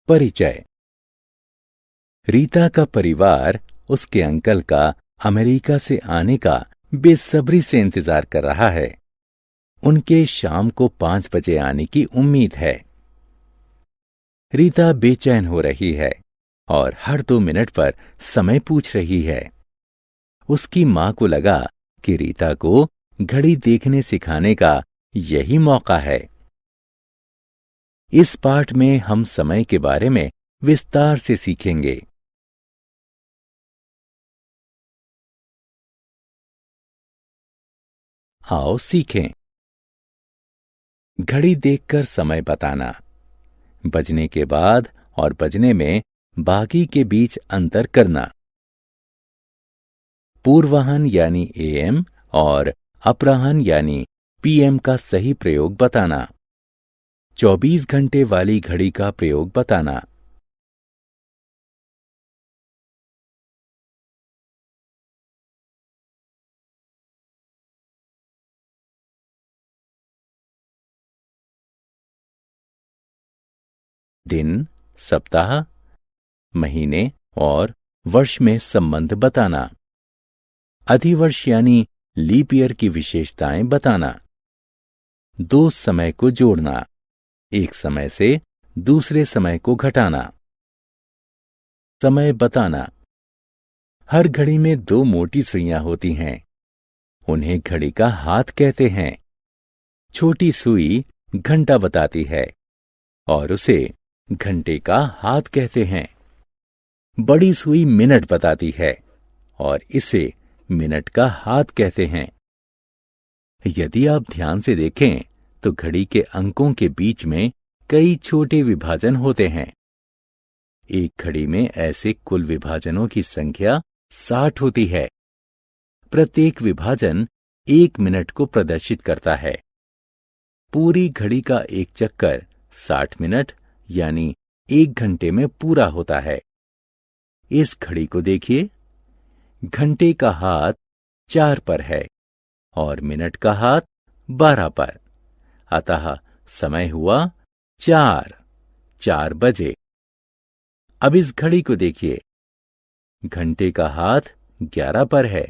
परिचय। रीता का परिवार उसके अंकल का अमेरिका से आने का बेसब्री से इंतजार कर रहा है। उनके शाम को 5 बजे आने की उम्मीद है। रीता बेचैन हो रही है और हर 2 मिनट पर समय पूछ रही है। उसकी मां को लगा कि रीता को घड़ी देखने सिखाने का यही मौका है। इस पाठ में हम समय के बारे में विस्तार से सीखेंगे। आओ सीखें। घड़ी देखकर समय बताना, बजने के बाद और बजने में बाकी के बीच अंतर करना, पूर्वाह्न यानी एएम और अपराह्न यानी पीएम का सही प्रयोग बताना, 24 घंटे वाली घड़ी का प्रयोग बताना। दिन, सप्ताह, महीने और वर्ष में संबंध बताना, अधिवर्ष यानी लीप ईयर की विशेषताएं बताना, 2 समय को जोड़ना, एक समय से दूसरे समय को घटाना, समय बताना। हर घड़ी में 2 मोटी सुइयां होती हैं। उन्हें घड़ी का हाथ कहते हैं। छोटी सुई घंटा बताती है और उसे घंटे का हाथ कहते हैं। बड़ी सुई मिनट बताती है और इसे मिनट का हाथ कहते हैं। यदि आप ध्यान से देखें तो घड़ी के अंकों के बीच में कई छोटे विभाजन होते हैं। एक घड़ी में ऐसे कुल विभाजनों की संख्या 60 होती है। प्रत्येक विभाजन 1 मिनट को प्रदर्शित करता है। पूरी घड़ी का एक चक्कर 60 मिनट यानी 1 घंटे में पूरा होता है। इस घड़ी को देखिए। घंटे का हाथ 4 पर है और मिनट का हाथ 12 पर। अतः समय हुआ 4 बजे। अब इस घड़ी को देखिए। घंटे का हाथ 11 पर है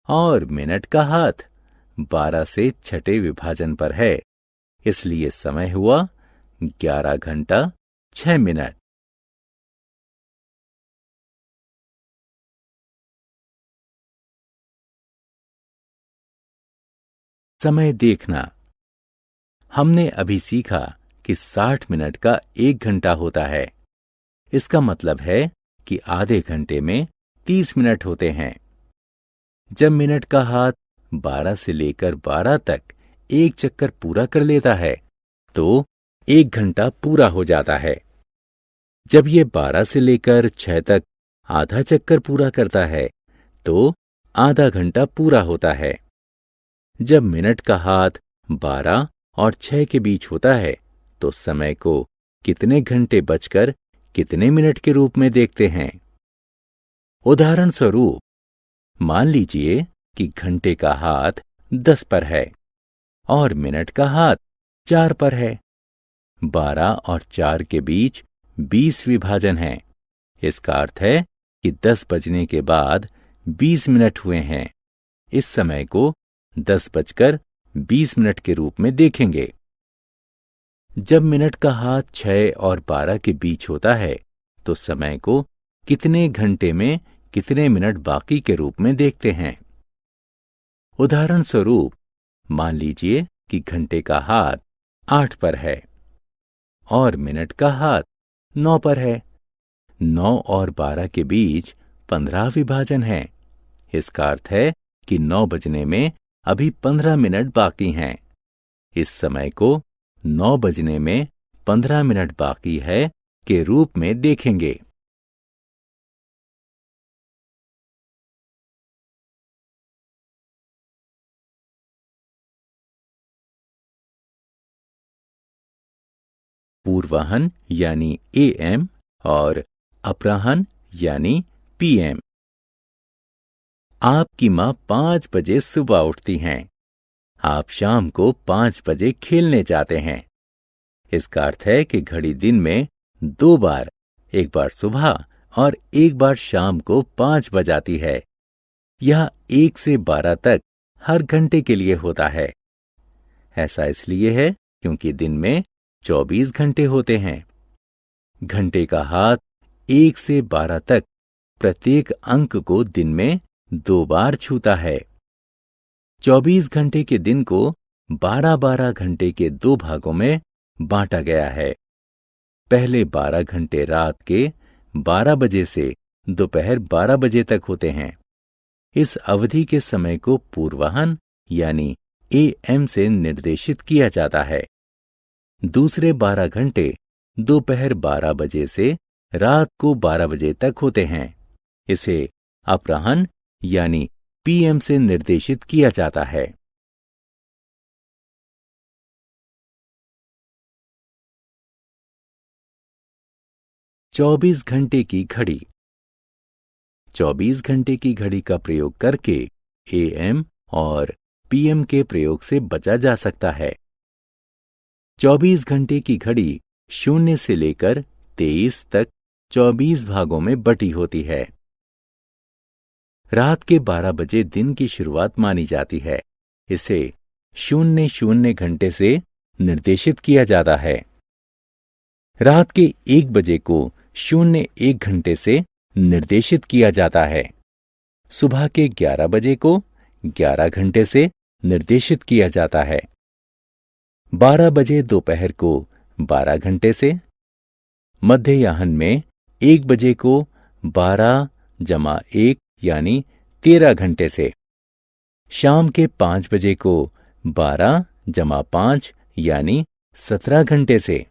और मिनट का हाथ 12 से छठे विभाजन पर है। इसलिए समय हुआ 11 घंटा 6 मिनट। समय देखना। हमने अभी सीखा कि 60 मिनट का 1 घंटा होता है। इसका मतलब है कि आधे घंटे में 30 मिनट होते हैं। जब मिनट का हाथ 12 से लेकर 12 तक एक चक्कर पूरा कर लेता है तो 1 घंटा पूरा हो जाता है। जब ये 12 से लेकर 6 तक आधा चक्कर पूरा करता है तो आधा घंटा पूरा होता है। जब मिनट का हाथ 12 और 6 के बीच होता है तो समय को कितने घंटे बचकर कितने मिनट के रूप में देखते हैं। उदाहरण स्वरूप मान लीजिए कि घंटे का हाथ 10 पर है और मिनट का हाथ 4 पर है। 12 और 4 के बीच 20 विभाजन हैं। इसका अर्थ है कि 10 बजने के बाद 20 मिनट हुए हैं। इस समय को 10 बजकर 20 मिनट के रूप में देखेंगे। जब मिनट का हाथ 6 और 12 के बीच होता है तो समय को कितने घंटे में कितने मिनट बाकी के रूप में देखते हैं। उदाहरण स्वरूप मान लीजिए कि घंटे का हाथ 8 पर है और मिनट का हाथ 9 पर है। 9 और 12 के बीच 15 विभाजन हैं। इसका अर्थ है कि 9 बजने में अभी 15 मिनट बाकी हैं। इस समय को 9 बजने में 15 मिनट बाकी है के रूप में देखेंगे। पूर्वाह्न यानी एएम और अपराह्न यानी पीएम। आपकी मां 5 बजे सुबह उठती हैं। आप शाम को 5 बजे खेलने जाते हैं। इसका अर्थ है कि घड़ी दिन में 2 बार, एक बार सुबह और एक बार शाम को 5 बजाती है। यह 1 से 12 तक हर घंटे के लिए होता है। ऐसा इसलिए है क्योंकि दिन में 24 घंटे होते हैं। घंटे का हाथ 1 से 12 तक प्रत्येक अंक को दिन में 2 बार छूता है। 24 घंटे के दिन को 12-12 घंटे के 2 भागों में बांटा गया है। पहले 12 घंटे रात के 12 बजे से दोपहर 12 बजे तक होते हैं। इस अवधि के समय को पूर्वाह्न यानी AM से निर्देशित किया जाता है। दूसरे 12 घंटे दोपहर 12 बजे से रात को 12 बजे तक होते हैं। इसे अपराह्न यानी PM से निर्देशित किया जाता है। चौबीस घंटे की घड़ी। 24 घंटे की घड़ी का प्रयोग करके AM और PM के प्रयोग से बचा जा सकता है। 24 घंटे की घड़ी 0 से लेकर 23 तक 24 भागों में बटी होती है। रात के 12 बजे दिन की शुरुआत मानी जाती है। इसे 00 घंटे से निर्देशित किया जाता है। रात के 1 बजे को 01 घंटे से निर्देशित किया जाता है। सुबह के 11 बजे को 11 घंटे से निर्देशित किया जाता है। 12 बजे दोपहर को 12 घंटे से, मध्याह्न में 1 बजे को 12+1 यानी 13 घंटे से, शाम के 5 बजे को 12+5 यानी 17 घंटे से,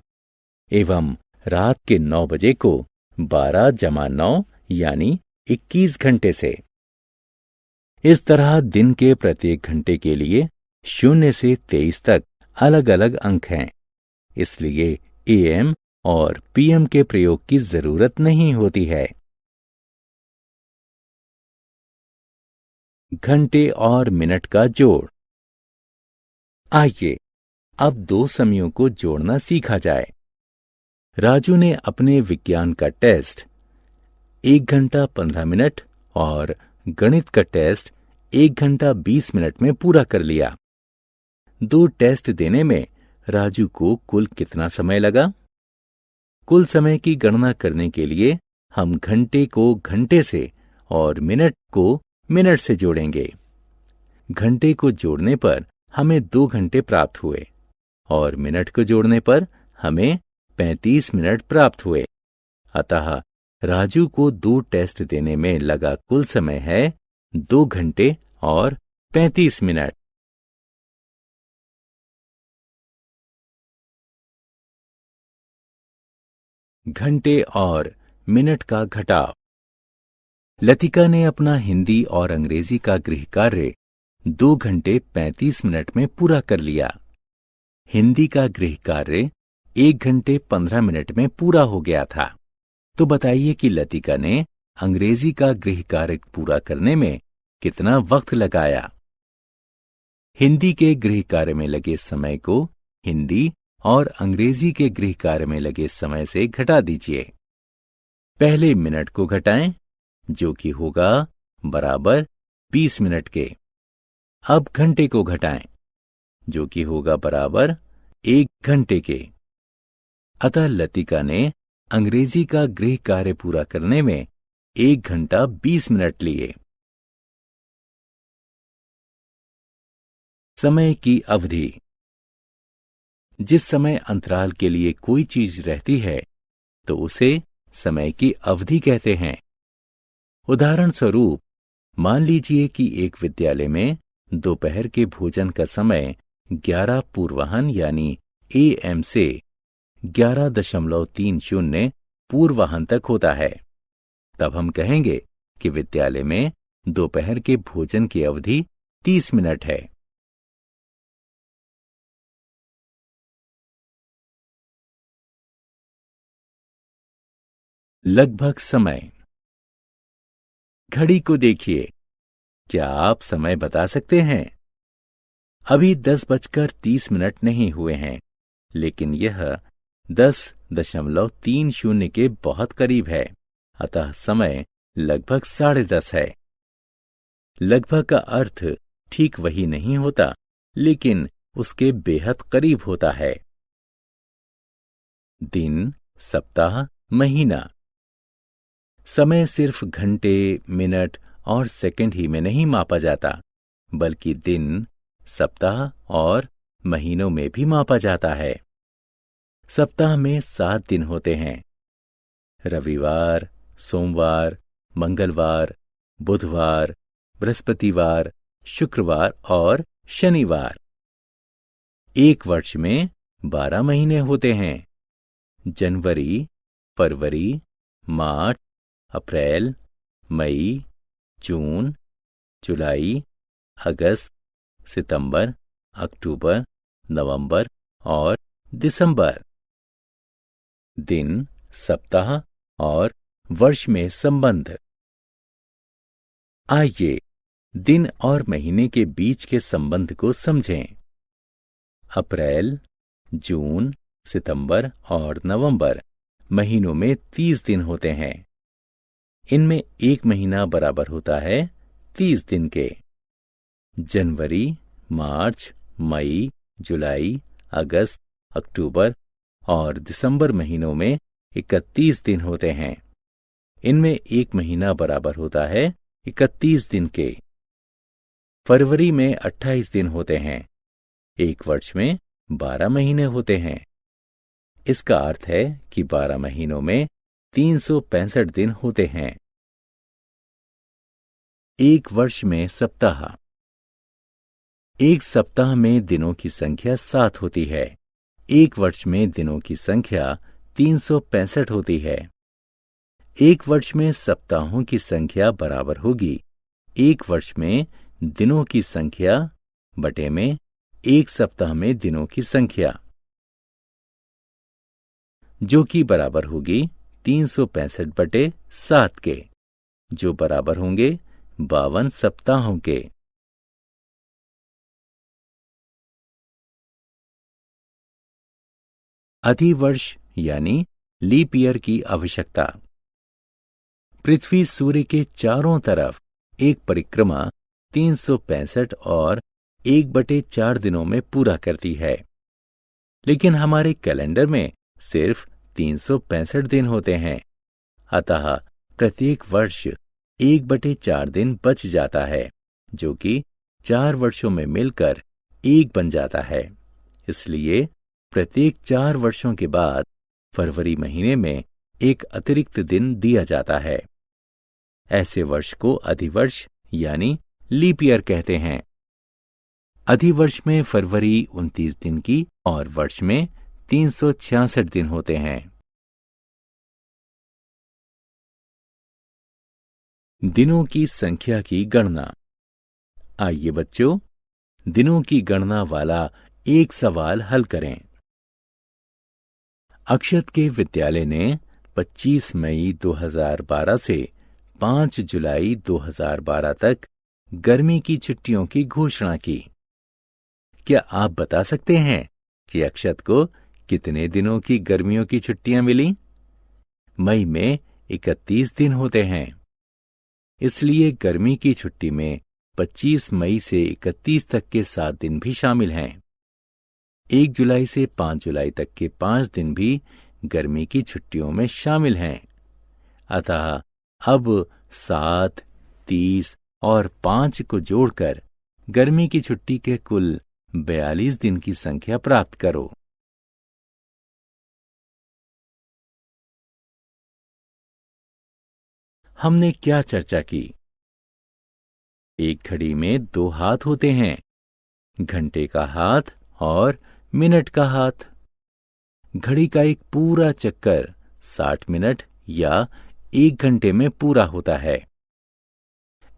एवं रात के 9 बजे को 12+9 यानी 21 घंटे से। इस तरह दिन के प्रत्येक घंटे के लिए 0 से 23 तक अलग अलग अंक हैं। इसलिए AM और PM के प्रयोग की जरूरत नहीं होती है। घंटे और मिनट का जोड़। आइए अब 2 समयों को जोड़ना सीखा जाए। राजू ने अपने विज्ञान का टेस्ट 1 घंटा 15 मिनट और गणित का टेस्ट 1 घंटा 20 मिनट में पूरा कर लिया। 2 टेस्ट देने में राजू को कुल कितना समय लगा? कुल समय की गणना करने के लिए हम घंटे को घंटे से और मिनट को मिनट से जोड़ेंगे। घंटे को जोड़ने पर हमें 2 घंटे प्राप्त हुए और मिनट को जोड़ने पर हमें 35 मिनट प्राप्त हुए। अतः राजू को 2 टेस्ट देने में लगा कुल समय है 2 घंटे और 35 मिनट। घंटे और मिनट का घटाव। लतिका ने अपना हिंदी और अंग्रेजी का गृह कार्य 2 घंटे 35 मिनट में पूरा कर लिया। हिंदी का गृह कार्य 1 घंटे 15 मिनट में पूरा हो गया था। तो बताइए कि लतिका ने अंग्रेजी का गृह कार्य पूरा करने में कितना वक्त लगाया? हिंदी के गृह कार्य में लगे समय को हिंदी और अंग्रेजी के गृह कार्य में लगे समय से घटा दीजिए। पहले मिनट को घटाएं, जो कि होगा बराबर 20 मिनट के। अब घंटे को घटाएं, जो कि होगा बराबर 1 घंटे के। अतः लतिका ने अंग्रेजी का गृह कार्य पूरा करने में 1 घंटा 20 मिनट लिए। समय की अवधि। जिस समय अंतराल के लिए कोई चीज रहती है तो उसे समय की अवधि कहते हैं। उदाहरण स्वरूप मान लीजिए कि एक विद्यालय में दोपहर के भोजन का समय 11 पूर्वाह्न यानी AM से 11.30 पूर्वाह्न तक होता है। तब हम कहेंगे कि विद्यालय में दोपहर के भोजन की अवधि 30 मिनट है। लगभग समय। घड़ी को देखिए, क्या आप समय बता सकते हैं? अभी 10:30 नहीं हुए हैं, लेकिन यह 10.30 के बहुत करीब है, अतः समय लगभग 10:30 है। लगभग का अर्थ ठीक वही नहीं होता, लेकिन उसके बेहद करीब होता है। दिन, सप्ताह, महीना। समय सिर्फ घंटे, मिनट और सेकंड ही में नहीं मापा जाता, बल्कि दिन, सप्ताह और महीनों में भी मापा जाता है। सप्ताह में 7 दिन होते हैं। रविवार, सोमवार, मंगलवार, बुधवार, बृहस्पतिवार, शुक्रवार और शनिवार। एक वर्ष में 12 महीने होते हैं। जनवरी, फरवरी, मार्च, अप्रैल, मई, जून, जुलाई, अगस्त, सितंबर, अक्टूबर, नवंबर और दिसंबर। दिन, सप्ताह और वर्ष में संबंध। आइए दिन और महीने के बीच के संबंध को समझें। अप्रैल, जून, सितंबर और नवंबर महीनों में 30 दिन होते हैं। इनमें एक महीना बराबर होता है 30 दिन के। जनवरी, मार्च, मई, जुलाई, अगस्त, अक्टूबर और दिसंबर महीनों में 31 दिन होते हैं। इनमें एक महीना बराबर होता है 31 दिन के। फरवरी में 28 दिन होते हैं। एक वर्ष में 12 महीने होते हैं। इसका अर्थ है कि 12 महीनों में 365 दिन होते हैं। एक वर्ष में सप्ताह। एक सप्ताह में दिनों की संख्या 7 होती है। एक वर्ष में दिनों की संख्या 365 होती है। एक वर्ष में सप्ताहों की संख्या बराबर होगी एक वर्ष में दिनों की संख्या बटे में एक सप्ताह में दिनों की संख्या, जो कि बराबर होगी 365 बटे 7 के, जो बराबर होंगे 52 सप्ताहों के। अधिवर्ष यानी लीप ईयर की आवश्यकता। पृथ्वी सूर्य के चारों तरफ एक परिक्रमा 365 और 1/4 दिनों में पूरा करती है, लेकिन हमारे कैलेंडर में सिर्फ 365 दिन होते हैं। अतः प्रत्येक वर्ष 1/4 दिन बच जाता है, जो कि 4 वर्षों में मिलकर 1 बन जाता है। इसलिए प्रत्येक 4 वर्षों के बाद फरवरी महीने में एक अतिरिक्त दिन दिया जाता है। ऐसे वर्ष को अधिवर्ष यानी लीप ईयर कहते हैं। अधिवर्ष में फरवरी 29 दिन की और वर्ष में 366 दिन होते हैं। दिनों की संख्या की गणना। आइए बच्चों, दिनों की गणना वाला एक सवाल हल करें। अक्षत के विद्यालय ने 25 मई 2012 से 5 जुलाई 2012 तक गर्मी की छुट्टियों की घोषणा की। क्या आप बता सकते हैं कि अक्षत को कितने दिनों की गर्मियों की छुट्टियां मिली? मई में 31 दिन होते हैं। इसलिए गर्मी की छुट्टी में 25 मई से 31 तक के 7 दिन भी शामिल हैं। 1 जुलाई से 5 जुलाई तक के 5 दिन भी गर्मी की छुट्टियों में शामिल हैं। अतः अब 7, 30 और 5 को जोड़कर गर्मी की छुट्टी के कुल 42 दिन की संख्या प्राप्त करो। हमने क्या चर्चा की? एक घड़ी में 2 हाथ होते हैं, घंटे का हाथ और मिनट का हाथ। घड़ी का एक पूरा चक्कर 60 मिनट या 1 घंटे में पूरा होता है।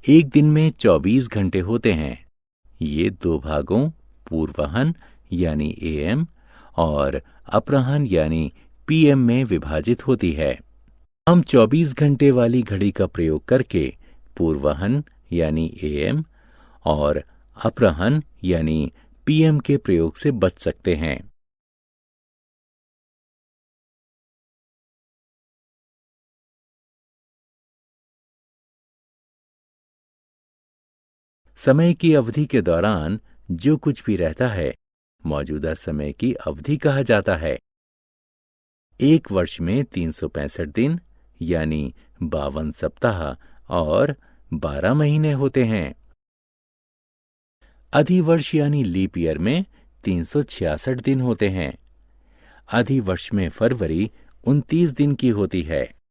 एक दिन में 24 घंटे होते हैं। ये 2 भागों पूर्वाह्न यानी एएम और अपराह्न यानी पीएम में विभाजित होती है। हम 24 घंटे वाली घड़ी का प्रयोग करके पूर्वाह्न यानी एएम और अपराह्न यानी पीएम के प्रयोग से बच सकते हैं। समय की अवधि के दौरान जो कुछ भी रहता है मौजूदा समय की अवधि कहा जाता है। एक वर्ष में 365 दिन यानी 52 सप्ताह और 12 महीने होते हैं। अधिवर्ष यानी लीप ईयर में 366 दिन होते हैं। अधिवर्ष में फरवरी 29 दिन की होती है।